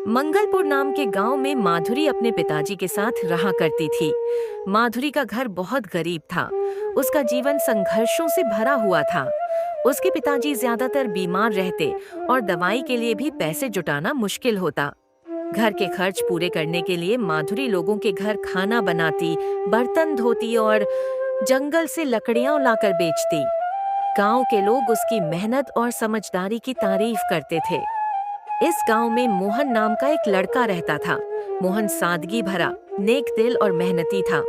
मंगलपुर नाम के गांव में माधुरी अपने पिताजी के साथ रहा करती थी। माधुरी का घर बहुत गरीब था। उसका जीवन संघर्षों से भरा हुआ था। उसके पिताजी ज्यादातर बीमार रहते और दवाई के लिए भी पैसे जुटाना मुश्किल होता। घर के खर्च पूरे करने के लिए माधुरी लोगों के घर खाना बनाती, बर्तन धोती और जंगल से लकड़ियां लाकर बेचती। गांव के लोग उसकी मेहनत और समझदारी की तारीफ करते थे। इस गांव में मोहन नाम का एक लड़का रहता था। मोहन सादगी भरा, नेक दिल और मेहनती था।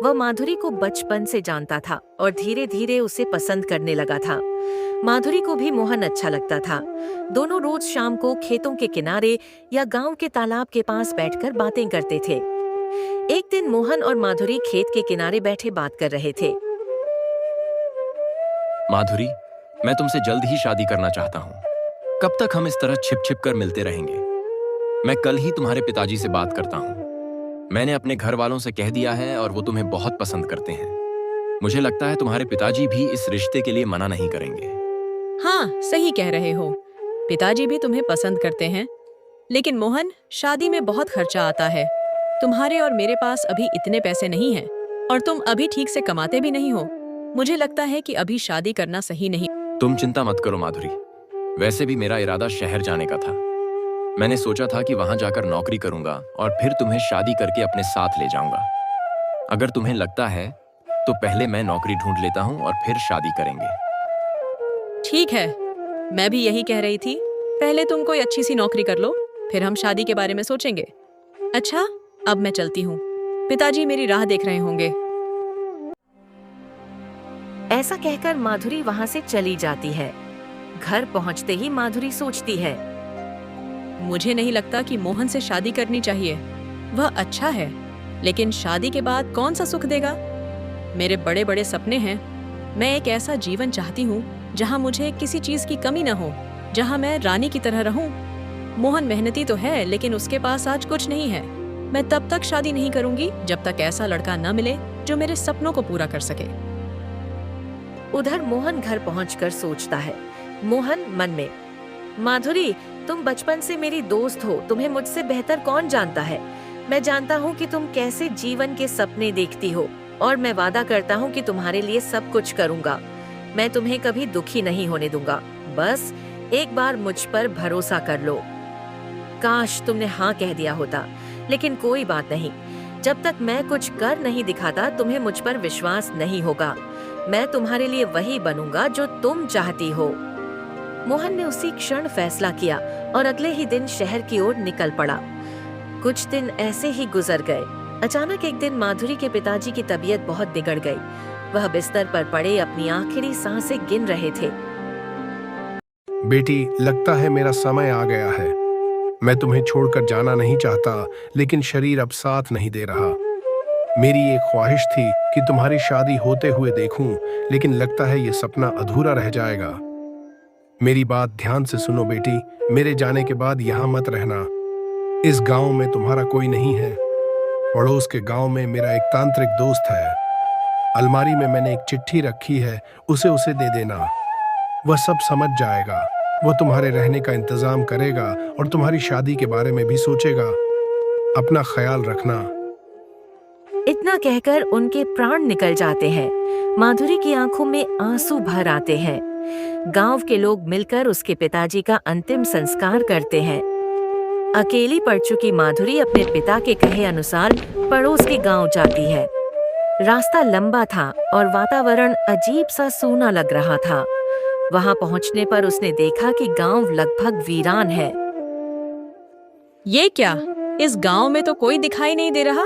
वह माधुरी को बचपन से जानता था और धीरे धीरे उसे पसंद करने लगा था। माधुरी को भी मोहन अच्छा लगता था। दोनों रोज शाम को खेतों के किनारे या गांव के तालाब के पास बैठकर बातें करते थे। एक दिन मोहन और माधुरी खेत के किनारे बैठे बात कर रहे थे। माधुरी, मैं तुमसे जल्द ही शादी करना चाहता हूँ। कब तक हम इस तरह छिप छिप कर मिलते रहेंगे? मैं कल ही तुम्हारे पिताजी से बात करता हूँ। मैंने अपने घर वालों से कह दिया है और वो तुम्हें बहुत पसंद करते हैं। मुझे लगता है तुम्हारे पिताजी भी इस रिश्ते के लिए मना नहीं करेंगे। हाँ, सही कह रहे हो। पिताजी भी तुम्हें पसंद करते हैं। लेकिन मोहन, शादी में बहुत खर्चा आता है। तुम्हारे और मेरे पास अभी इतने पैसे नहीं हैं और तुम अभी ठीक से कमाते भी नहीं हो। मुझे लगता है कि अभी शादी करना सही नहीं। तुम चिंता मत करो माधुरी। वैसे भी मेरा इरादा शहर जाने का था। मैंने सोचा था कि वहां जाकर नौकरी करूंगा और फिर तुम्हें शादी करके अपने साथ ले जाऊंगा। अगर तुम्हें लगता है तो पहले मैं नौकरी ढूंढ लेता हूं और फिर शादी करेंगे। ठीक है, मैं भी यही कह रही थी। पहले तुम कोई अच्छी सी नौकरी कर लो, फिर हम शादी के बारे में सोचेंगे। अच्छा, अब मैं चलती हूँ। पिताजी मेरी राह देख रहे होंगे। ऐसा कहकर माधुरी वहां से चली जाती है। घर पहुंचते ही माधुरी सोचती है, मुझे नहीं लगता कि मोहन से शादी करनी चाहिए। वह अच्छा है, लेकिन शादी के बाद कौन सा सुख देगा? मेरे बड़े बड़े सपने हैं। मैं एक ऐसा जीवन चाहती हूँ जहाँ मुझे किसी चीज की कमी न हो, जहाँ मैं रानी की तरह रहूं। मोहन मेहनती तो है, लेकिन उसके पास आज कुछ नहीं है। मैं तब तक शादी नहीं करूंगी जब तक ऐसा लड़का न मिले जो मेरे सपनों को पूरा कर सके। उधर मोहन घर पहुंचकर सोचता है। मोहन मन में, माधुरी, तुम बचपन से मेरी दोस्त हो। तुम्हें मुझसे बेहतर कौन जानता है। मैं जानता हूँ कि तुम कैसे जीवन के सपने देखती हो और मैं वादा करता हूँ कि तुम्हारे लिए सब कुछ करूँगा। मैं तुम्हें कभी दुखी नहीं होने दूंगा। बस एक बार मुझ पर भरोसा कर लो। काश तुमने हाँ कह दिया होता, लेकिन कोई बात नहीं। जब तक मैं कुछ कर नहीं दिखाता तुम्हें मुझ पर विश्वास नहीं होगा। मैं तुम्हारे लिए वही बनूंगा जो तुम चाहती हो। मोहन ने उसी क्षण फैसला किया और अगले ही दिन शहर की ओर निकल पड़ा। कुछ दिन ऐसे ही गुजर गए। अचानक एक दिन माधुरी के पिताजी की तबीयत बहुत बिगड़ गई। वह बिस्तर पर पड़े अपनी आखिरी सांसें गिन रहे थे। बेटी, लगता है मेरा समय आ गया है। मैं तुम्हें छोड़कर जाना नहीं चाहता, लेकिन शरीर अब साथ नहीं दे रहा। मेरी एक ख्वाहिश थी कि तुम्हारी शादी होते हुए देखूं, लेकिन लगता है ये सपना अधूरा रह जाएगा। मेरी बात ध्यान से सुनो बेटी, मेरे जाने के बाद यहाँ मत रहना। इस गांव में तुम्हारा कोई नहीं है। पड़ोस के गांव में मेरा एक तांत्रिक दोस्त है। अलमारी में मैंने एक चिट्ठी रखी है, उसे दे देना। वह सब समझ जाएगा। वह तुम्हारे रहने का इंतजाम करेगा और तुम्हारी शादी के बारे में भी सोचेगा। अपना ख्याल रखना। इतना कहकर उनके प्राण निकल जाते हैं। माधुरी की आंखों में आंसू भर आते हैं। गांव के लोग मिलकर उसके पिताजी का अंतिम संस्कार करते हैं। अकेली पड़ चुकी माधुरी अपने पिता के कहे अनुसार पड़ोस के गांव जाती है। रास्ता लंबा था और वातावरण अजीब सा सूना लग रहा था। वहां पहुंचने पर उसने देखा कि गांव लगभग वीरान है। ये क्या? इस गांव में तो कोई दिखाई नहीं दे रहा।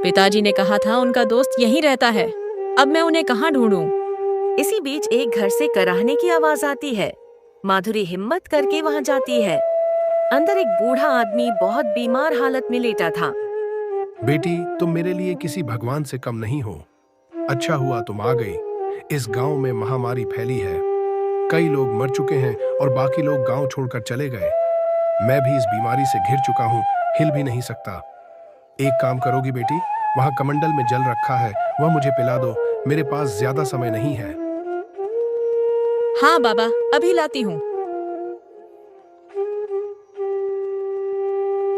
पिताजी ने कहा था उनका दोस्त यहीं रहता है। अब मैं उन्हें कहाँ ढूंढूं? इसी बीच एक घर से कराहने की आवाज आती है। माधुरी हिम्मत करके वहां जाती है। अंदर एक बूढ़ा आदमी बहुत बीमार हालत में लेटा था। बेटी, तुम मेरे लिए किसी भगवान से कम नहीं हो। अच्छा हुआ तुम आ गई। इस गांव में महामारी फैली है। कई लोग मर चुके हैं और बाकी लोग गांव छोड़कर चले गए। मैं भी इस बीमारी से घिर चुका हूँ, हिल भी नहीं सकता। एक काम करोगी बेटी, वहाँ कमंडल में जल रखा है, वह मुझे पिला दो। मेरे पास ज्यादा समय नहीं है। हाँ बाबा, अभी लाती हूँ।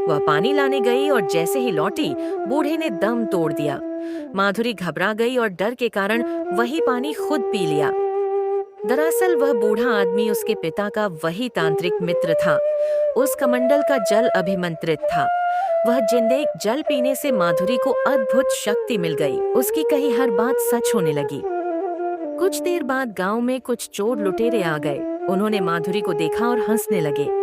वह पानी लाने गई और जैसे ही लौटी, बूढ़े ने दम तोड़ दिया। माधुरी घबरा गई और डर के कारण वही पानी खुद पी लिया। दरअसल वह बूढ़ा आदमी उसके पिता का वही तांत्रिक मित्र था। उस कमंडल का जल अभिमंत्रित था। वह जिंदे जल पीने से माधुरी को अद्भुत शक्ति मिल गई। उसकी कही हर बात सच होने लगी। कुछ देर बाद गांव में कुछ चोर लुटेरे आ गए। उन्होंने माधुरी को देखा और हंसने लगे।